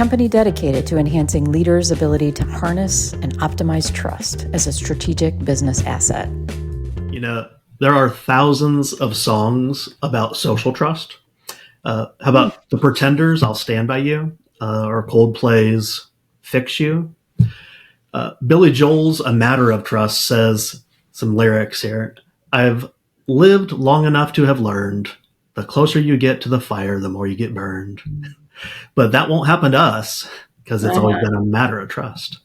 company dedicated to enhancing leaders' ability to harness and optimize trust as a strategic business asset. You know, there are thousands of songs about social trust. How about The Pretenders, I'll Stand By You, or Coldplay's Fix You? Billy Joel's A Matter of Trust says, some lyrics here, I've lived long enough to have learned the closer you get to the fire, the more you get burned. But that won't happen to us because it's always been a matter of trust.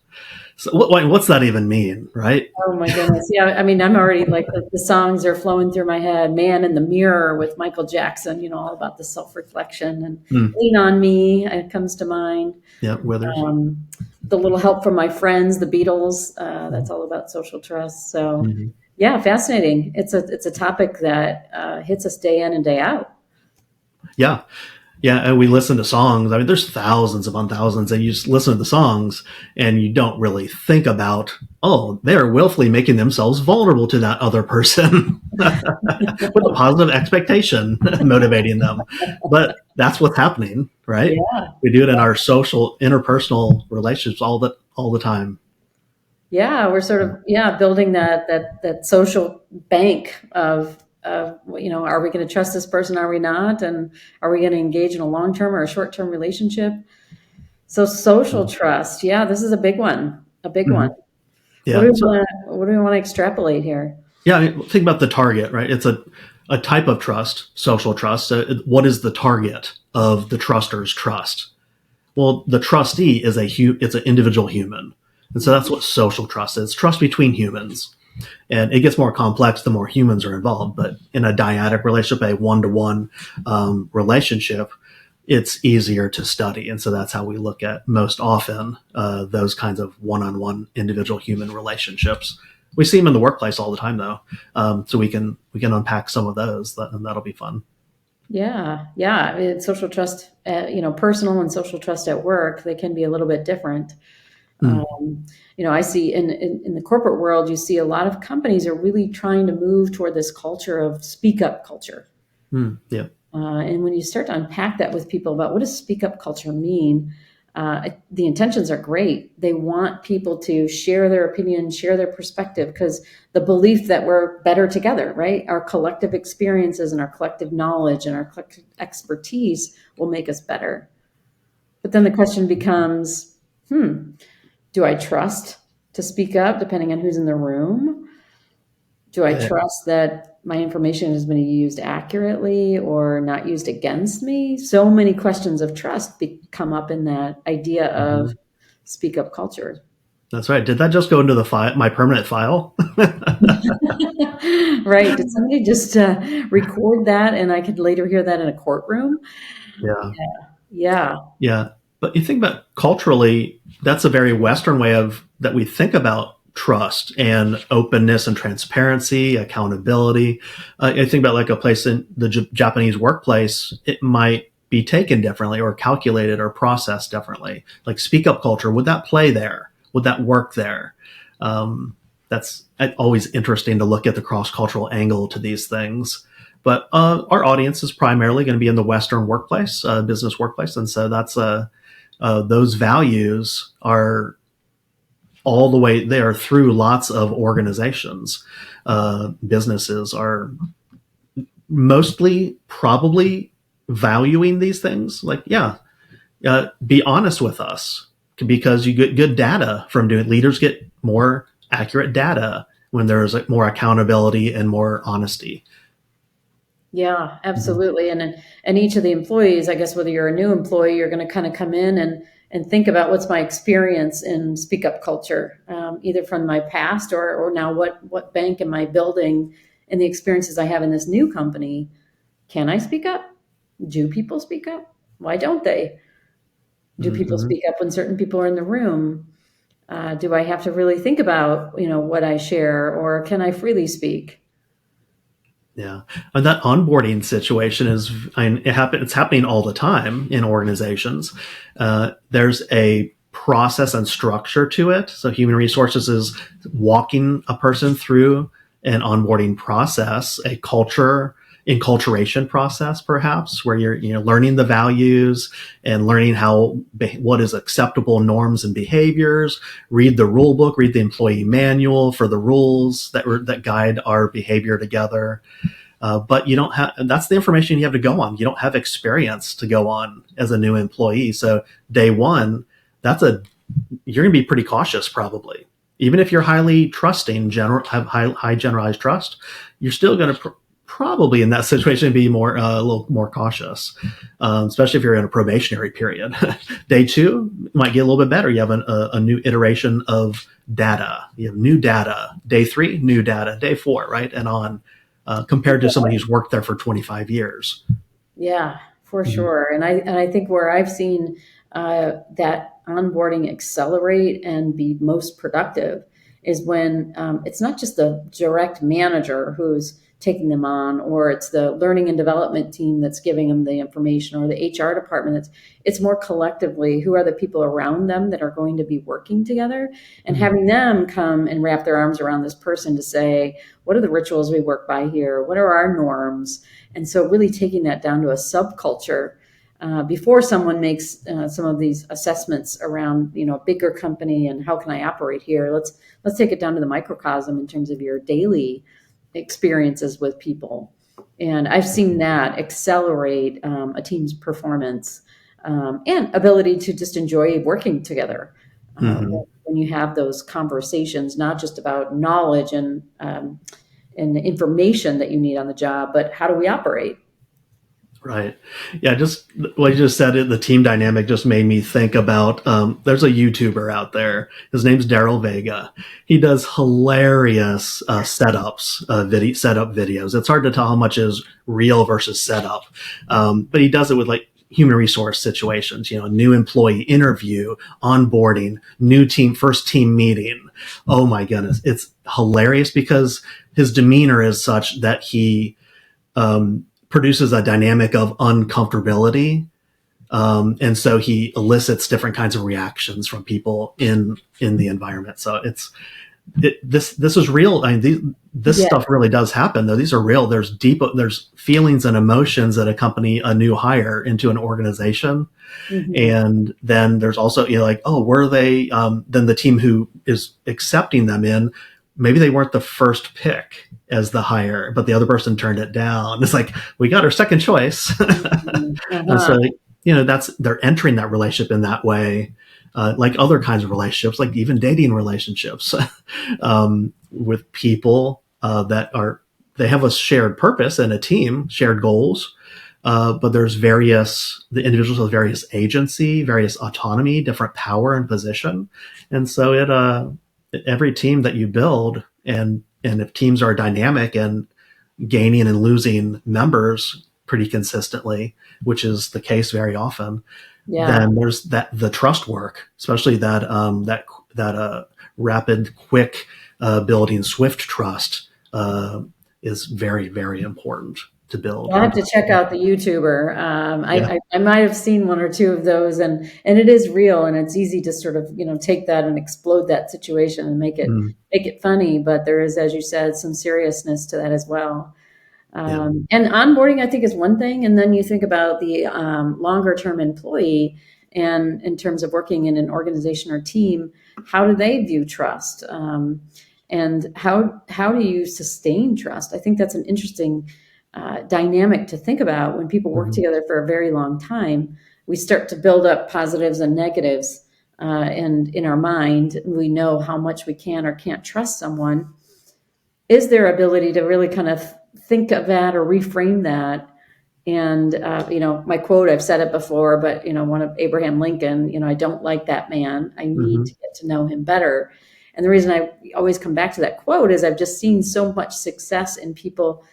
So what's that even mean, right? Oh my goodness. Yeah. I mean, I'm already like the songs are flowing through my head. Man in the Mirror with Michael Jackson, you know, all about the self-reflection, and Lean on Me, it comes to mind. Yeah. Withers. The Little Help from My Friends, the Beatles, that's all about social trust. So yeah, fascinating. It's a topic that hits us day in and day out. Yeah. Yeah, and we listen to songs. I mean, there's thousands upon thousands, and you just listen to the songs, and you don't really think about, oh, they're willfully making themselves vulnerable to that other person with a positive expectation motivating them. But that's what's happening, right? Yeah. We do it in our social, interpersonal relationships all the time. Yeah, we're sort of building that social bank of you know, are we going to trust this person? Are we not? And are we going to engage in a long-term or a short-term relationship? So social trust, yeah, this is a big one. One. Yeah. What do we want to extrapolate here? Yeah, I mean, think about the target, right? It's a type of trust, social trust. What is the target of the truster's trust? Well, the trustee is it's an individual human. And so that's what social trust is, trust between humans. And it gets more complex the more humans are involved. But in a dyadic relationship, a one-to-one relationship, it's easier to study. And so that's how we look at most often those kinds of one-on-one individual human relationships. We see them in the workplace all the time, though. So we can unpack some of those, and that'll be fun. Yeah. It's social trust, personal and social trust at work, they can be a little bit different. You know, I see in the corporate world, you see a lot of companies are really trying to move toward this culture of speak up culture. Yeah. And when you start to unpack that with people about what does speak up culture mean, the intentions are great. They want people to share their opinion, share their perspective, because the belief that we're better together, right? Our collective experiences and our collective knowledge and our collective expertise will make us better. But then the question becomes, do I trust to speak up depending on who's in the room? Do I trust that my information has been used accurately or not used against me? So many questions of trust come up in that idea of speak up culture. That's right. Did that just go into my permanent file? Right. Did somebody just record that and I could later hear that in a courtroom? Yeah. But you think about culturally, that's a very Western way that we think about trust and openness and transparency, accountability. I think about like a place in the Japanese workplace, it might be taken differently or calculated or processed differently. Like speak up culture, would that play there? Would that work there? That's always interesting to look at the cross-cultural angle to these things. But our audience is primarily going to be in the Western workplace, business workplace. And so that's those values are all the way there through lots of organizations. Businesses are mostly probably valuing these things. Like, be honest with us, because you get good data from doing. Leaders get more accurate data when there's more accountability and more honesty. Yeah, absolutely. And each of the employees, I guess, whether you're a new employee, you're going to kind of come in and think about what's my experience in speak up culture, either from my past or now what bank am I building and the experiences I have in this new company. Can I speak up? Do people speak up? Why don't they? Do people speak up when certain people are in the room? Do I have to really think about, what I share, or can I freely speak? Yeah. And that onboarding situation it's happening all the time in organizations. There's a process and structure to it. So human resources is walking a person through an onboarding process, a culture enculturation process, perhaps, where you're learning the values and learning what is acceptable norms and behaviors. Read the rule book, read the employee manual for the rules that guide our behavior together. But you don't have, that's the information you have to go on. You don't have experience to go on as a new employee. So day one, you're going to be pretty cautious probably. Even if you're highly trusting, have high generalized trust, you're still going to probably in that situation be a little more cautious, especially if you're in a probationary period. Day two might get a little bit better. You have a new iteration of data. You have new data. Day three, new data. Day four, right, and on. Compared to somebody who's worked there for 25 years. Yeah, for sure. And I think where I've seen that onboarding accelerate and be most productive is when it's not just the direct manager who's taking them on, or it's the learning and development team that's giving them the information, or the HR department. It's more collectively, who are the people around them that are going to be working together, and having them come and wrap their arms around this person to say, what are the rituals we work by here? What are our norms? And so really taking that down to a subculture before someone makes some of these assessments around, a bigger company and how can I operate here? Let's take it down to the microcosm in terms of your daily experiences with people. And I've seen that accelerate a team's performance and ability to just enjoy working together. When you have those conversations, not just about knowledge and information that you need on the job, but how do we operate? Right. Yeah, just what you just said, the team dynamic just made me think about, there's a YouTuber out there. His name's Daryl Vega. He does hilarious setup videos. It's hard to tell how much is real versus setup. But he does it with like human resource situations, new employee interview, onboarding, first team meeting. Oh my goodness. It's hilarious because his demeanor is such that he, produces a dynamic of uncomfortability. And so he elicits different kinds of reactions from people in the environment. So this is real. I mean, this stuff really does happen though. These are real. There's feelings and emotions that accompany a new hire into an organization. And then there's also, where are they? Then the team who is accepting them in, maybe they weren't the first pick as the hire, but the other person turned it down. It's like, we got our second choice. And so, they're entering that relationship in that way, like other kinds of relationships, like even dating relationships, with people they have a shared purpose and a team, shared goals. But there's the individuals have various agency, various autonomy, different power and position. And so every team that you build, and if teams are dynamic and gaining and losing members pretty consistently, which is the case very often, then there's the trust work, especially that rapid, quick building, swift trust is very, very important to build. I'll have to check out the YouTuber. I might have seen one or two of those, and it is real, and it's easy to sort of take that and explode that situation and make it funny. But there is, as you said, some seriousness to that as well. And onboarding, I think, is one thing, and then you think about the longer term employee, and in terms of working in an organization or team, how do they view trust, and how do you sustain trust? I think that's an interesting dynamic to think about. When people work together for a very long time, we start to build up positives and negatives, and in our mind, we know how much we can or can't trust someone. Is there ability to really kind of think of that or reframe that? And, my quote, I've said it before, but, one of Abraham Lincoln, I don't like that man. I need to get to know him better. And the reason I always come back to that quote is I've just seen so much success in people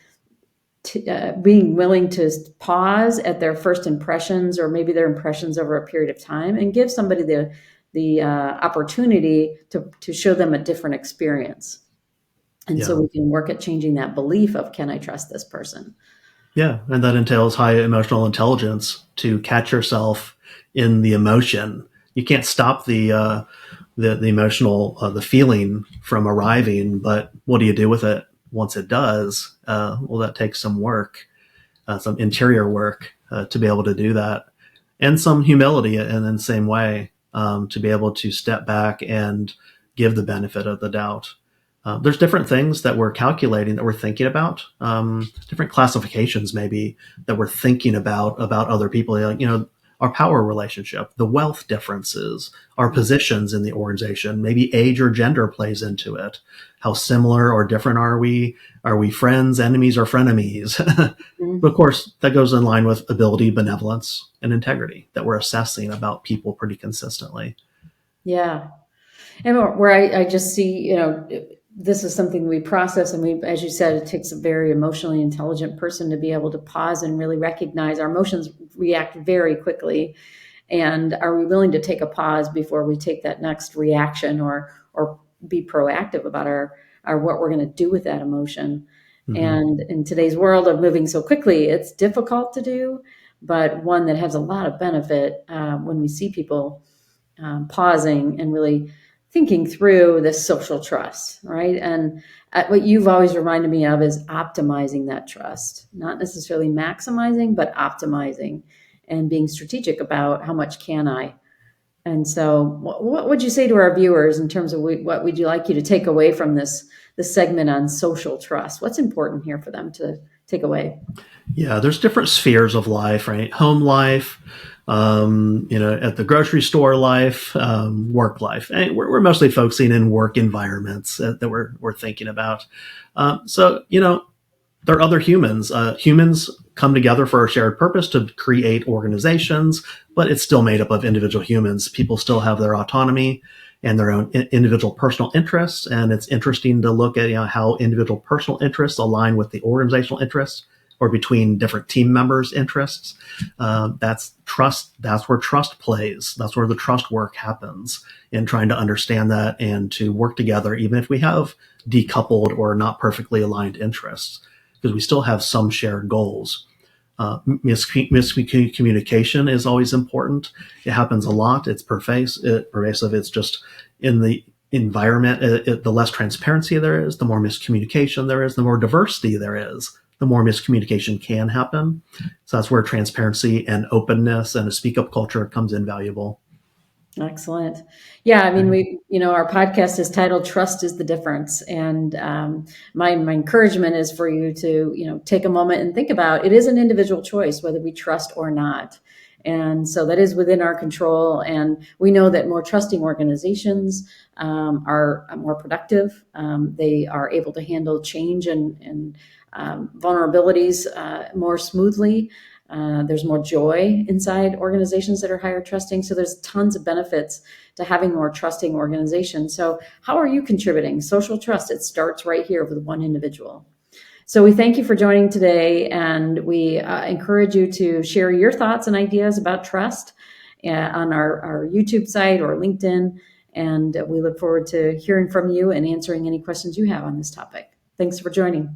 being willing to pause at their first impressions, or maybe their impressions over a period of time, and give somebody the opportunity to show them a different experience. And so we can work at changing that belief of, can I trust this person? Yeah. And that entails high emotional intelligence to catch yourself in the emotion. You can't stop the emotional, the feeling from arriving, but what do you do with it once it does? Well, that takes some work. some interior work to be able to do that, and some humility in the same way, to be able to step back and give the benefit of the doubt. There's different things that we're calculating, that we're thinking about, different classifications maybe that we're thinking about other people. Our power relationship, the wealth differences, our positions in the organization, maybe age or gender plays into it. How similar or different are we? Are we friends, enemies, or frenemies? But of course, that goes in line with ability, benevolence, and integrity that we're assessing about people pretty consistently. Yeah. And where I just see, this is something we process, and as you said, it takes a very emotionally intelligent person to be able to pause and really recognize our emotions react very quickly. And are we willing to take a pause before we take that next reaction, or be proactive about our what we're going to do with that emotion? Mm-hmm. And in today's world of moving so quickly, it's difficult to do, but one that has a lot of benefit when we see people pausing and really thinking through this social trust, right? And what you've always reminded me of is optimizing that trust, not necessarily maximizing, but optimizing, and being strategic about how much can I. And so what would you say to our viewers in terms of what would you like you to take away from this segment on social trust? What's important here for them to take away? Yeah, there's different spheres of life, right? Home life, at the grocery store life, work life. And we're mostly focusing in work environments that we're thinking about. There are other humans. Humans come together for a shared purpose to create organizations, but it's still made up of individual humans. People still have their autonomy and their own individual personal interests. And it's interesting to look at how individual personal interests align with the organizational interests, or between different team members' interests. That's trust. That's where trust plays. That's where the trust work happens, in trying to understand that and to work together, even if we have decoupled or not perfectly aligned interests, because we still have some shared goals. Miscommunication is always important. It happens a lot. It's pervasive. It's just in the environment. The less transparency there is, the more miscommunication there is, the more diversity there is, the more miscommunication can happen. So that's where transparency and openness and a speak up culture comes invaluable. Excellent. Yeah, I mean, our podcast is titled "Trust is the Difference," and my encouragement is for you to, take a moment and think about, it is an individual choice whether we trust or not, and so that is within our control. And we know that more trusting organizations are more productive. They are able to handle change and vulnerabilities more smoothly. There's more joy inside organizations that are higher trusting. So there's tons of benefits to having more trusting organizations. So how are you contributing? Social trust, it starts right here with one individual. So we thank you for joining today, and we encourage you to share your thoughts and ideas about trust on our YouTube site or LinkedIn. And we look forward to hearing from you and answering any questions you have on this topic. Thanks for joining.